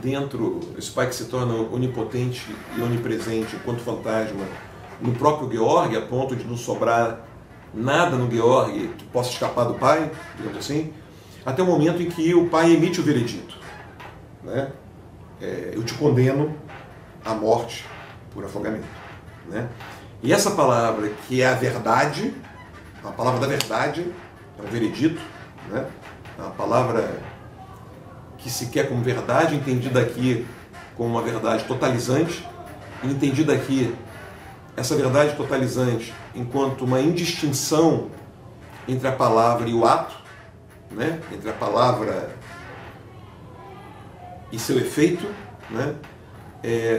dentro, esse pai que se torna onipotente e onipresente enquanto fantasma no próprio Georg, a ponto de não sobrar nada no Georg que possa escapar do pai, digamos assim, até o momento em que o pai emite o veredito, né? Eu te condeno à morte por afogamento, né? E essa palavra, que é a verdade, a palavra da verdade, é um veredito, né? A palavra que se quer como verdade, entendida aqui como uma verdade totalizante, e entendida aqui, essa verdade totalizante, enquanto uma indistinção entre a palavra e o ato, né? Entre a palavra e seu efeito, né?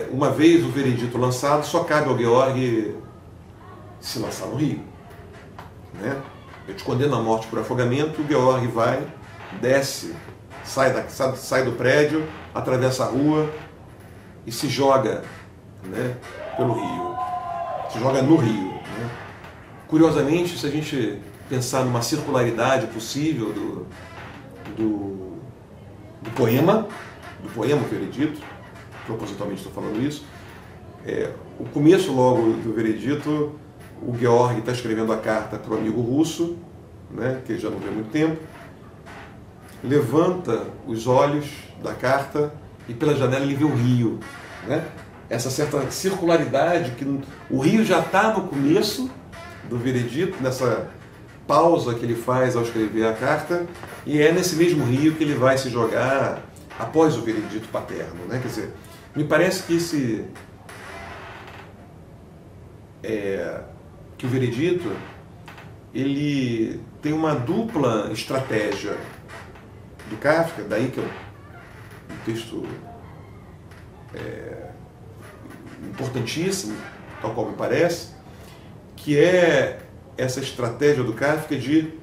Uma vez o veredito lançado, só cabe ao Georg se lançar no rio, né? Eu te condeno à morte por afogamento, o Georg vai, desce, sai do prédio, atravessa a rua e se joga, né, pelo rio. Se joga no rio, né? Curiosamente, se a gente pensar numa circularidade possível do poema o veredito, propositalmente estou falando isso, o começo logo do veredito, o Georg está escrevendo a carta para o amigo russo, né, que ele já não vê há muito tempo, levanta os olhos da carta e pela janela ele vê o rio, né? Essa certa circularidade que o rio já está no começo do veredito, nessa pausa que ele faz ao escrever a carta, e é nesse mesmo rio que ele vai se jogar após o veredito paterno, né? Quer dizer, me parece que que o veredito ele tem uma dupla estratégia do Kafka, daí que é um texto importantíssimo, tal qual me parece, que é essa estratégia do Kafka de,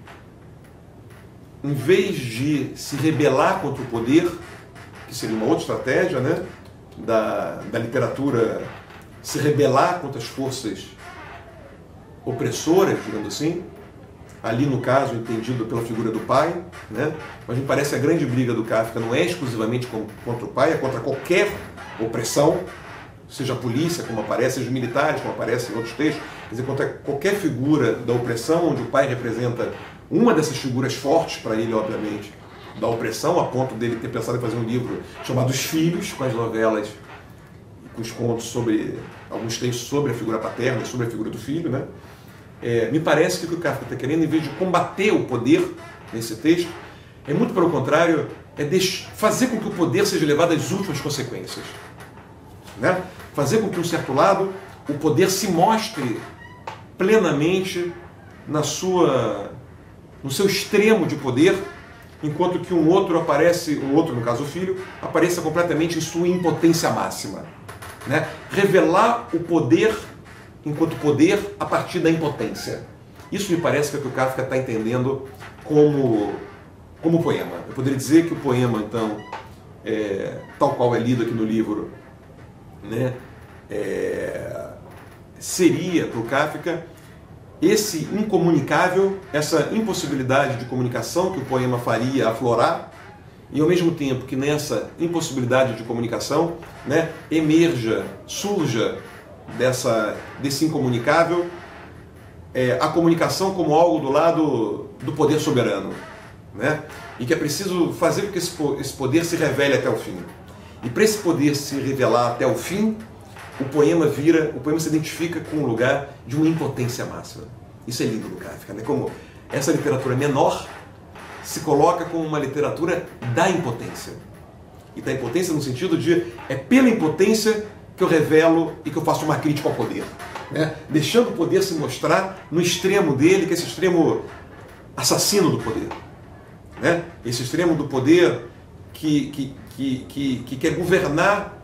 em vez de se rebelar contra o poder, que seria uma outra estratégia, né, da literatura, se rebelar contra as forças opressoras, digamos assim, ali no caso entendido pela figura do pai, né? Mas me parece a grande briga do Kafka não é exclusivamente contra o pai, é contra qualquer opressão, seja a polícia, como aparece, seja os militares, como aparece em outros textos, quer dizer, contra qualquer figura da opressão, onde o pai representa uma dessas figuras fortes para ele, obviamente, da opressão, a ponto dele ter pensado em fazer um livro chamado Os Filhos, com as novelas, com os contos sobre, alguns textos sobre a figura paterna e sobre a figura do filho, né? Me parece que o que o Kafka está querendo, em vez de combater o poder nesse texto, é muito pelo contrário, fazer com que o poder seja levado às últimas consequências, né? Fazer com que, um certo lado, o poder se mostre plenamente no seu extremo de poder, enquanto que um outro aparece, o outro, no caso o filho, apareça completamente em sua impotência máxima, né? Revelar o poder enquanto poder a partir da impotência. Isso me parece que é o que o Kafka está entendendo como poema. Eu poderia dizer que o poema, então, tal qual é lido aqui no livro, né, seria para o Kafka esse incomunicável, essa impossibilidade de comunicação que o poema faria aflorar, e ao mesmo tempo que nessa impossibilidade de comunicação, né, surja desse incomunicável a comunicação como algo do lado do poder soberano, né? E que é preciso fazer com que esse poder se revele até o fim. E para esse poder se revelar até o fim, o poema se identifica com um lugar de uma impotência máxima. Isso é lindo no Kafka, né? Como essa literatura menor se coloca como uma literatura da impotência. E da impotência no sentido de, pela impotência que eu revelo e que eu faço uma crítica ao poder, né? Deixando o poder se mostrar no extremo dele, que é esse extremo assassino do poder, né? Esse extremo do poder que quer governar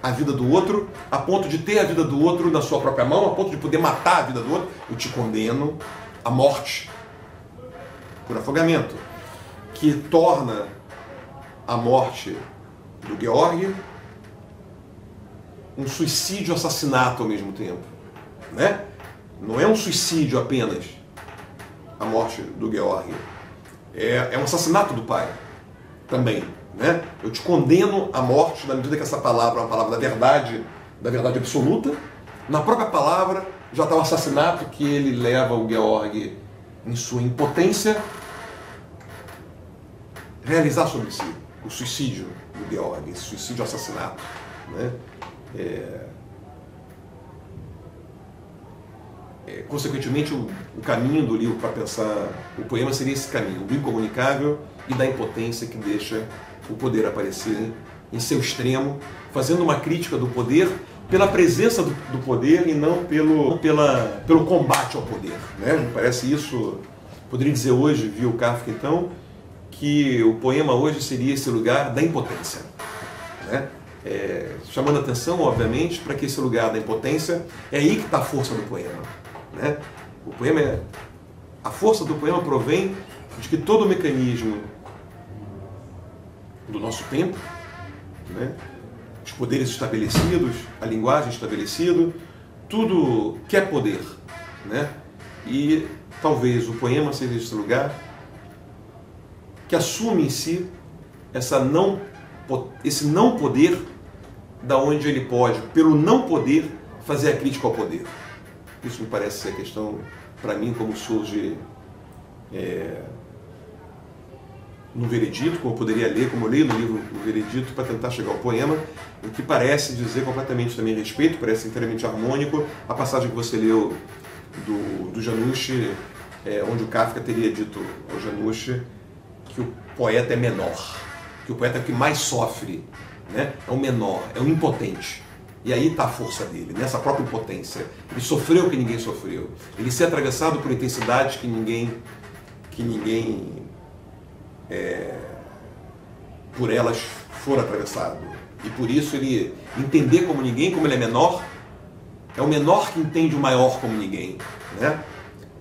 a vida do outro, a ponto de ter a vida do outro na sua própria mão, a ponto de poder matar a vida do outro. Eu te condeno à morte por afogamento, que torna a morte do Georg um suicídio-assassinato ao mesmo tempo, né? Não é um suicídio apenas a morte do Georg, é um assassinato do pai também, né? Eu te condeno à morte na medida que essa palavra é uma palavra da verdade absoluta. Na própria palavra já está o assassinato que ele leva o Georg, em sua impotência, realizar sobre si, o suicídio do Georg, esse suicídio-assassinato, né? Consequentemente, o caminho do livro para pensar o poema seria esse caminho, do incomunicável e da impotência que deixa o poder aparecer em seu extremo, fazendo uma crítica do poder pela presença do poder e não pelo combate ao poder, né? Me parece isso, poderia dizer hoje, viu Kafka então, que o poema hoje seria esse lugar da impotência, né? Chamando atenção, obviamente, para que esse lugar da impotência é aí que está a força do poema, né? O poema a força do poema provém de que todo o mecanismo do nosso tempo, né? Os poderes estabelecidos, a linguagem estabelecida, tudo quer poder, né? E talvez o poema seja esse lugar que assume em si esse não poder, da onde ele pode, pelo não poder, fazer a crítica ao poder. Isso me parece ser a questão, para mim, como surge no Veredito, como eu poderia ler, como eu leio no livro O Veredito, para tentar chegar ao poema, o que parece dizer completamente também respeito, parece inteiramente harmônico, a passagem que você leu do Janusz, onde o Kafka teria dito ao Janusz que o poeta é menor, que o poeta é o que mais sofre, né? É o menor, é o impotente. E aí está a força dele, nessa própria impotência. Ele sofreu o que ninguém sofreu. Ele se atravessado por intensidades que ninguém por elas for atravessado. E por isso ele entender como ninguém, como ele é menor, é o menor que entende o maior como ninguém, né?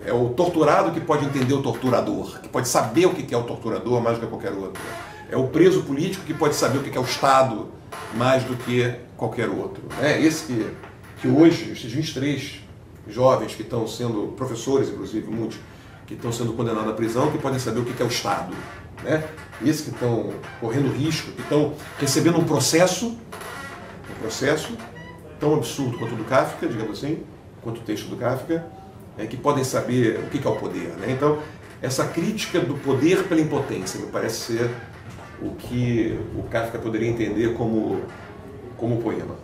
É o torturado que pode entender o torturador, que pode saber o que é o torturador mais do que qualquer outro. É o preso político que pode saber o que é o Estado mais do que qualquer outro. É esse que hoje, esses 23 jovens que estão sendo professores, inclusive muitos, que estão sendo condenados à prisão, que podem saber o que é o Estado, né? Esses que estão correndo risco, que estão recebendo um processo tão absurdo quanto o do Kafka, digamos assim, quanto o texto do Kafka, que podem saber o que é o poder, né? Então, essa crítica do poder pela impotência me parece ser o que o Kafka poderia entender como poema.